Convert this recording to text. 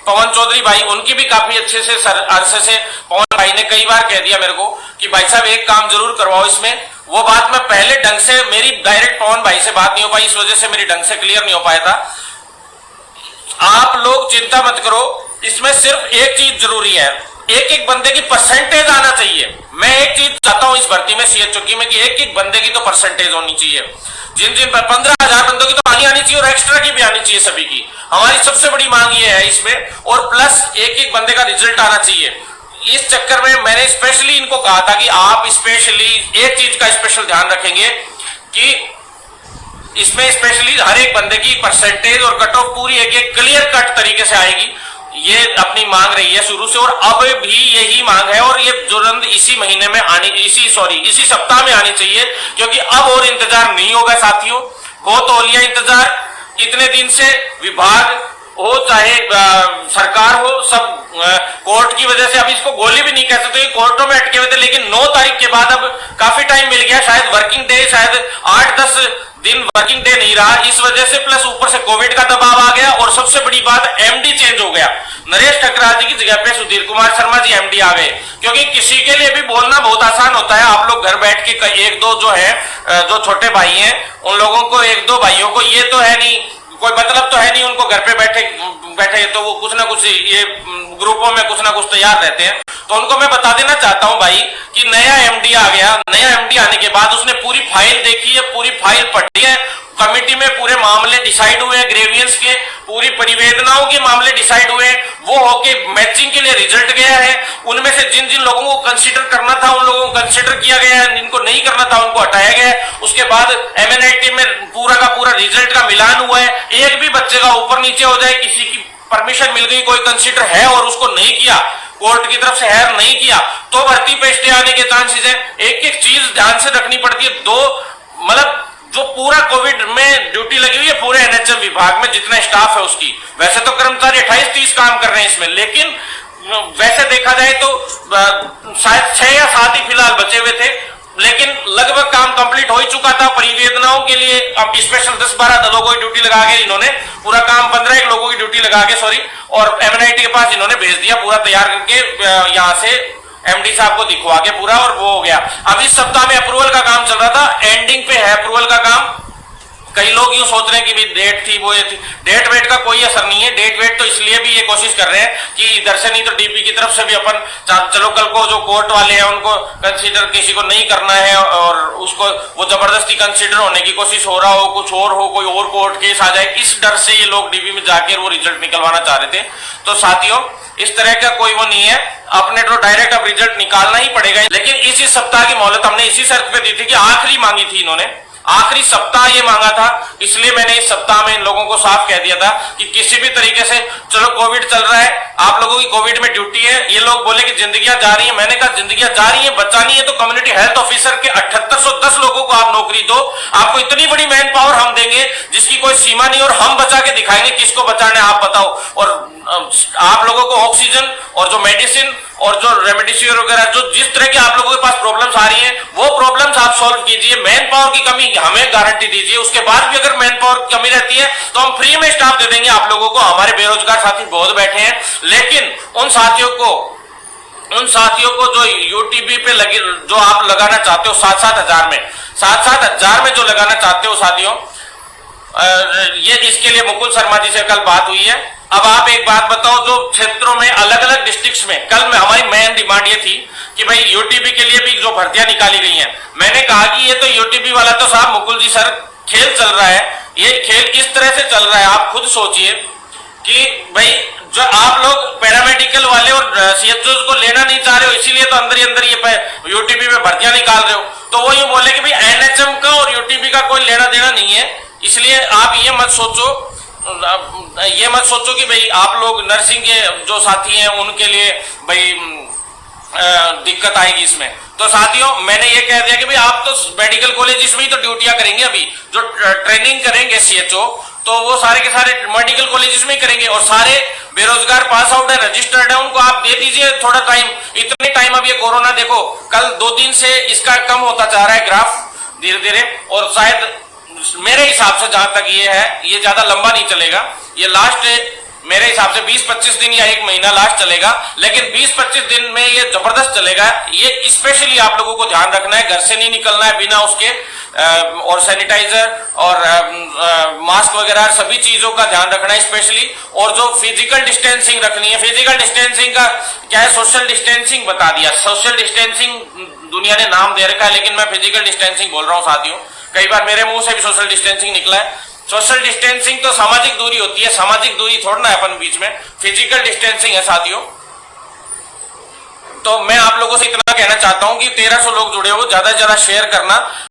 पवन चौधरी भाई, उनकी भी काफी अच्छे से अरसे से पवन भाई ने कई बार कह दिया मेरे को कि भाई साहब एक काम जरूर करवाओ इसमें। वो बात मैं पहले ढंग से, मेरी डायरेक्ट पवन भाई से बात नहीं हो पाई, इस वजह से मेरी ढंग से क्लियर नहीं हो पाया था। आप लोग चिंता मत करो, इसमें सिर्फ एक चीज जरूरी है, एक एक बंदे की परसेंटेज आना चाहिए। मैं एक चीज चाहता हूं इस भर्ती में, सीएचओ में, कि एक एक बंदे की तो परसेंटेज होनी चाहिए। जिन जिन 15,000 बंदों की तो आनी चाहिए और एक्स्ट्रा की भी आनी चाहिए सभी की। हमारी सबसे बड़ी मांग ये है इसमें, और प्लस एक एक बंदे का रिजल्ट आना चाहिए। इस चक्कर में मैंने स्पेशली इनको कहा था कि आप स्पेशली एक चीज का स्पेशल ध्यान रखेंगे कि इसमें स्पेशली हर एक बंदे की परसेंटेज और कट ऑफ पूरी एक एक क्लियर कट तरीके से आएगी। ये अपनी मांग रही है शुरू से, और अब भी यही मांग है, और ये तुरंत इसी महीने में इसी सप्ताह में आनी चाहिए, क्योंकि अब और इंतजार नहीं होगा साथियों। बहुत हो लिया इंतजार, इतने दिन से विभाग हो चाहे सरकार हो, सब कोर्ट की वजह से अब इसको गोली भी नहीं कह सकते, कोर्टों में अटके हुए थे। लेकिन 9 तारीख के बाद अब काफी टाइम मिल गया, शायद वर्किंग डे, शायद 8-10 दिन वर्किंग डे नहीं रहा, इस वजह से प्लस ऊपर से कोविड का दबाव आ गया, और सबसे बड़ी बात एमडी चेंज हो गया। नरेश ठकराल जी की जगह पे सुधीर कुमार शर्मा जी एमडी आ गए। क्योंकि किसी के लिए भी बोलना बहुत आसान होता है, आप लोग घर बैठ के एक दो जो है, जो छोटे भाई हैं उन लोगों को, एक दो भाइयों को ये तो है नहीं, कोई मतलब तो है नहीं उनको, घर पे बैठे तो वो कुछ ना कुछ ये ग्रुपों में कुछ ना कुछ तैयार रहते हैं। तो उनको मैं बता देना चाहता हूं भाई कि नया एमडी आ गया। नया एमडी आने के बाद उसने पूरी फाइल देखी है, पूरी फाइल पढ़ी है, कमिटी में पूरे मामले डिसाइड हुए, ग्रेवियंस के पूरी परिवेदनाओं के मामले डिसाइड हुए, वो होके मैचिंग के लिए रिजल्ट गया है। उनमें से जिन जिन लोगों को कंसीडर करना था उन लोगों को कंसीडर किया गया है, जिनको नहीं करना था उनको हटाया गया है। उसके बाद एमएनआईटी में पूरा का पूरा रिजल्ट का मिलान हुआ है। एक भी बच्चे का ऊपर नीचे हो जाए, किसी की परमिशन मिल गई, कोई कंसीडर है और उसको नहीं किया, कोर्ट की तरफ से हायर नहीं किया, तो भर्ती पे स्टे आने के चांसेस है। एक एक चीज ध्यान से रखनी पड़ती है। मतलब जो पूरा कोविड में ड्यूटी लगी हुई है पूरे एनएचएम विभाग में, जितना स्टाफ है उसकी, वैसे तो कर्मचारी 28-30 काम कर रहे हैं इसमें, लेकिन वैसे देखा जाए तो शायद 6 या 7 ही फिलहाल बचे हुए थे, लेकिन लगभग काम कंप्लीट हो ही चुका था। परिवेदनाओं के लिए अब स्पेशल 10-12 लोगों की ड्यूटी लगा के इन्होंने पूरा काम, 15 लोगों की ड्यूटी लगा के और एमएनआईटी के पास इन्होंने भेज दिया पूरा तैयार करके, यहाँ से एमडी साहब को दिखवा के पूरा, और वो हो गया। अब इस सप्ताह में अप्रूवल का काम चल रहा था, एंडिंग पे है अप्रूवल का काम। कई लोग यूं सोच रहे हैं कि भी डेट थी वो थी, डेट वेट का कोई असर नहीं है। डेट वेट तो इसलिए भी ये कोशिश कर रहे हैं कि इधर से नहीं तो डीपी की तरफ से भी अपन चलो कल को जो कोर्ट वाले हैं उनको कंसीडर किसी को नहीं करना है, और उसको वो जबरदस्ती कंसीडर होने की कोशिश हो रहा हो, कुछ और हो, कोई और कोर्ट केस आ जाए, इस डर से ये लोग डीबी में जाकर वो रिजल्ट निकलवाना चाह रहे थे। तो साथियों इस तरह का कोई वो नहीं है, अपने तो डायरेक्ट अब रिजल्ट निकालना ही पड़ेगा। लेकिन इसी सप्ताह की मोहलत हमने इसी शर्त पे दी थी कि आखिरी मांगी थी इन्होंने, आखिरी सप्ताह ये मांगा था, इसलिए मैंने इस सप्ताह में इन लोगों को साफ कह दिया था कि किसी भी तरीके से, चलो कोविड चल रहा है, आप लोगों की कोविड में ड्यूटी है। ये लोग बोले कि जिंदगियां जा रही हैं, मैंने कहा जिंदगियां जा रही हैं, बचानी है तो कम्युनिटी हेल्थ ऑफिसर के 7810 लोगों को आप नौकरी दो, आपको इतनी बड़ी मैन पावर हम देंगे जिसकी कोई सीमा नहीं, और हम बचा के दिखाएंगे। किसको बचाना है आप बताओ। और आप लोगों को ऑक्सीजन और जो मेडिसिन और जो रेमडेसिविर वगैरह, जो जिस तरह की आप लोगों के पास प्रॉब्लम्स आ रही हैं, वो प्रॉब्लम्स आप सॉल्व कीजिए। मैन पावर की कमी हमें गारंटी दीजिए, उसके बाद भी अगर मैन पावर की कमी रहती है तो हम फ्री में स्टाफ दे देंगे आप लोगों को। हमारे बेरोजगार साथी बहुत बैठे हैं, लेकिन उन साथियों को जो यूटीबी पे लगे, जो आप लगाना चाहते हो 7-7 हजार में, 7-7 हजार में जो लगाना चाहते हो साथियों, ये इसके लिए मुकुल शर्मा जी से कल बात हुई है। अब आप एक बात बताओ, जो क्षेत्रों में अलग अलग डिस्ट्रिक्ट्स में, कल में हमारी मेन डिमांड ये थी कि भाई यूटीबी के लिए भी जो भर्तियां निकाली गई हैं, मैंने कहा कि ये तो यूटीबी वाला तो साहब मुकुल जी सर खेल चल रहा है, ये खेल इस तरह से चल रहा है, आप खुद सोचिए कि भाई जो आप लोग पैरामेडिकल वाले और सीएचओ को लेना नहीं चाह रहे हो, इसीलिए तो अंदर ही अंदर ये यूटीबी में भर्तियां निकाल रहे हो। तो वो यूं बोले कि भाई एनएचएम का और यूटीबी का कोई लेना देना नहीं है, इसलिए आप ये मत सोचो कि भाई आप लोग नर्सिंग के जो साथी हैं उनके लिए भाई दिक्कत आएगी इसमें। तो साथियों मैंने ये कह दिया कि भाई आप तो मेडिकल कॉलेजेस में ही तो ड्यूटियां करेंगे, अभी जो ट्रेनिंग करेंगे सीएचओ तो वो सारे के सारे मेडिकल कॉलेजेस में ही करेंगे, और सारे बेरोजगार पास आउट है, रजिस्टर्ड है, उनको आप दे दीजिए थोड़ा टाइम। इतने टाइम अब ये कोरोना देखो कल 2 दिन से इसका कम होता जा रहा है ग्राफ धीरे धीरे, और शायद मेरे हिसाब से जहां तक ये है ये ज्यादा लंबा नहीं चलेगा, ये लास्ट मेरे हिसाब से 20-25 दिन या 1 महीना लास्ट चलेगा, लेकिन 20-25 दिन में ये जबरदस्त चलेगा। ये स्पेशली आप लोगों को ध्यान रखना है, घर से नहीं निकलना है बिना उसके, और सैनिटाइजर और मास्क वगैरह सभी चीजों का ध्यान रखना है स्पेशली। और जो फिजिकल डिस्टेंसिंग रखनी है, फिजिकल डिस्टेंसिंग का क्या है, सोशल डिस्टेंसिंग बता दिया। सोशल डिस्टेंसिंग दुनिया ने नाम दे रखा है, लेकिन मैं फिजिकल डिस्टेंसिंग बोल रहा हूं साथियों। कई बार मेरे मुंह से भी सोशल डिस्टेंसिंग निकला है। सोशल डिस्टेंसिंग तो सामाजिक दूरी होती है, सामाजिक दूरी थोड़ा ना है अपन बीच में, फिजिकल डिस्टेंसिंग है साथियों। तो मैं आप लोगों से इतना कहना चाहता हूं कि 1300 लोग जुड़े हो, ज्यादा से ज्यादा शेयर करना।